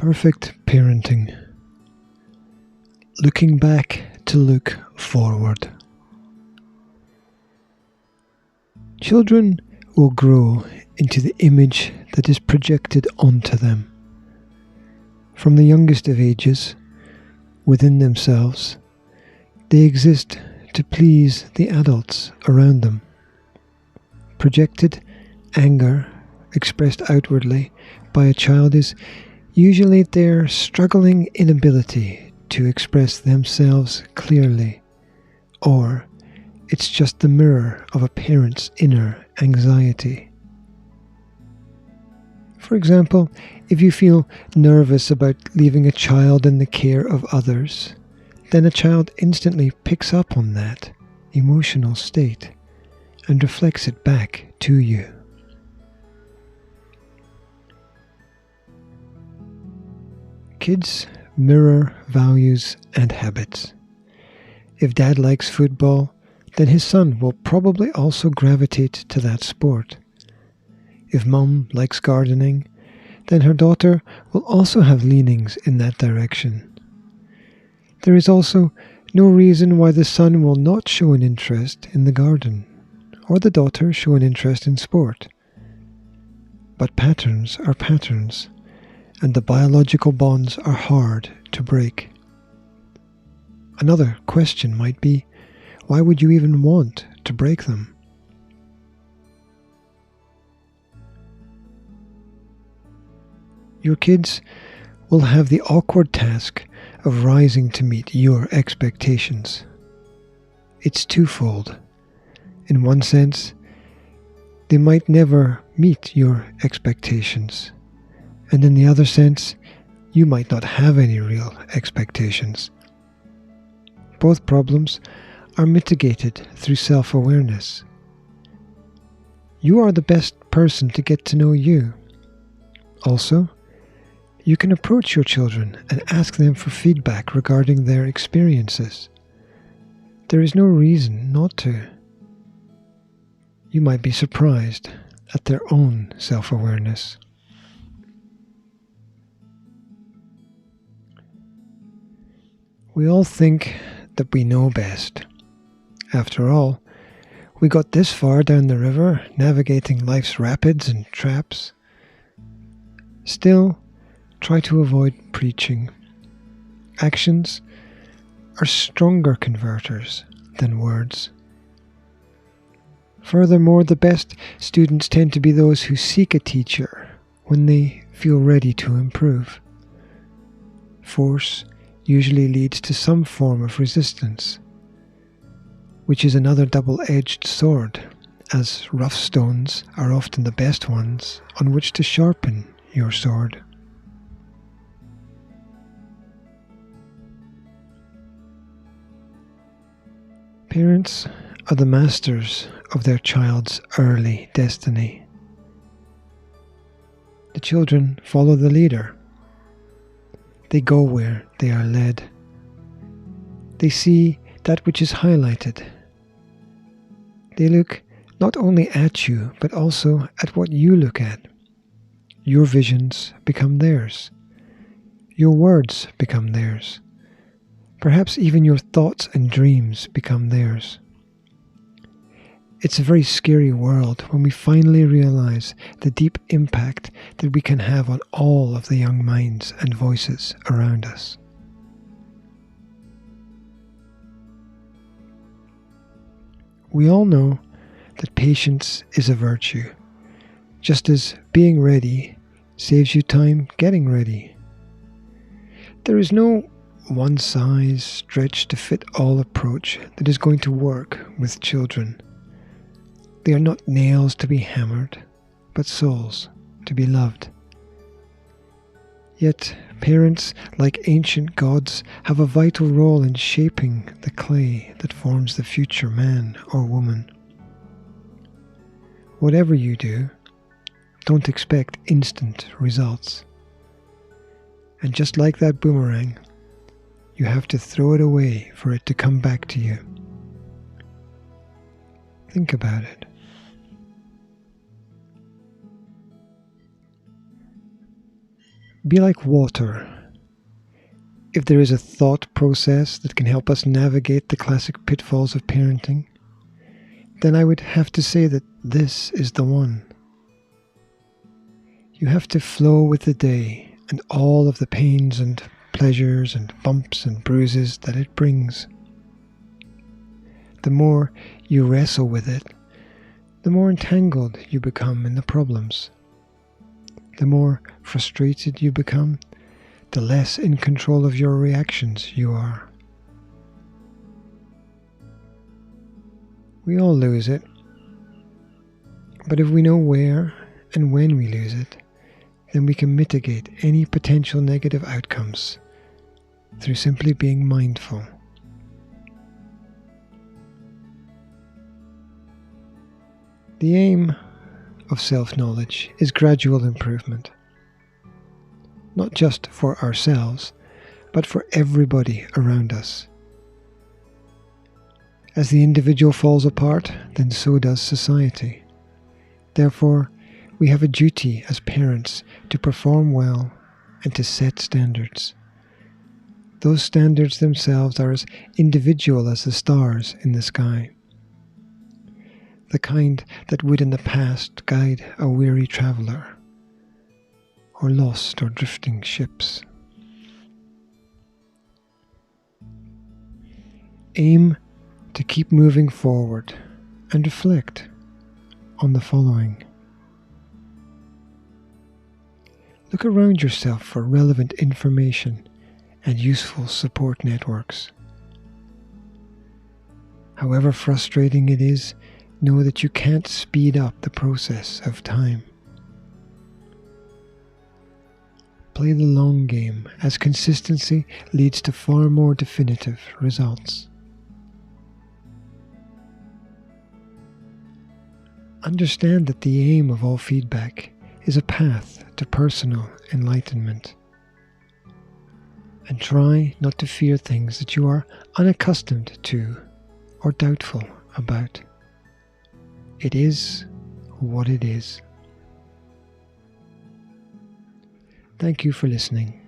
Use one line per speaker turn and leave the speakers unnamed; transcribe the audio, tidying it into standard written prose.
Perfect parenting. Looking back to look forward. Children will grow into the image that is projected onto them. From the youngest of ages, within themselves, they exist to please the adults around them. Projected anger expressed outwardly by a child is usually their struggling inability to express themselves clearly, or it's just the mirror of a parent's inner anxiety. For example, if you feel nervous about leaving a child in the care of others, then a child instantly picks up on that emotional state and reflects it back to you. Kids mirror values and habits. If dad likes football, then his son will probably also gravitate to that sport. If mum likes gardening, then her daughter will also have leanings in that direction. There is also no reason why the son will not show an interest in the garden, or the daughter show an interest in sport. But patterns are patterns, and the biological bonds are hard to break. Another question might be, why would you even want to break them? Your kids will have the awkward task of rising to meet your expectations. It's twofold. In one sense, they might never meet your expectations, and in the other sense, you might not have any real expectations. Both problems are mitigated through self-awareness. You are the best person to get to know you. Also, you can approach your children and ask them for feedback regarding their experiences. There is no reason not to. You might be surprised at their own self-awareness. We all think that we know best. After all, we got this far down the river, navigating life's rapids and traps. Still, try to avoid preaching. Actions are stronger converters than words. Furthermore, the best students tend to be those who seek a teacher when they feel ready to improve. Force usually leads to some form of resistance, which is another double-edged sword, as rough stones are often the best ones on which to sharpen your sword. Parents are the masters of their child's early destiny. The children follow the leader. They go where they are led. They see that which is highlighted. They look not only at you, but also at what you look at. Your visions become theirs. Your words become theirs. Perhaps even your thoughts and dreams become theirs. It's a very scary world when we finally realize the deep impact that we can have on all of the young minds and voices around us. We all know that patience is a virtue, just as being ready saves you time getting ready. There is no one-size-stretch-to-fit-all approach that is going to work with children. They are not nails to be hammered, but souls to be loved. Yet parents, like ancient gods, have a vital role in shaping the clay that forms the future man or woman. Whatever you do, don't expect instant results. And just like that boomerang, you have to throw it away for it to come back to you. Think about it. Be like water. If there is a thought process that can help us navigate the classic pitfalls of parenting, then I would have to say that this is the one. You have to flow with the day and all of the pains and pleasures and bumps and bruises that it brings. The more you wrestle with it, the more entangled you become in the problems. The more frustrated you become, the less in control of your reactions you are. We all lose it, but if we know where and when we lose it, then we can mitigate any potential negative outcomes through simply being mindful. The aim of self-knowledge is gradual improvement, not just for ourselves, but for everybody around us. As the individual falls apart, then so does society. Therefore, we have a duty as parents to perform well and to set standards. Those standards themselves are as individual as the stars in the sky, the kind that would in the past guide a weary traveller, or lost or drifting ships. Aim to keep moving forward and reflect on the following. Look around yourself for relevant information and useful support networks. However frustrating it is, know that you can't speed up the process of time. Play the long game, as consistency leads to far more definitive results. Understand that the aim of all feedback is a path to personal enlightenment. And try not to fear things that you are unaccustomed to or doubtful about. It is what it is. Thank you for listening.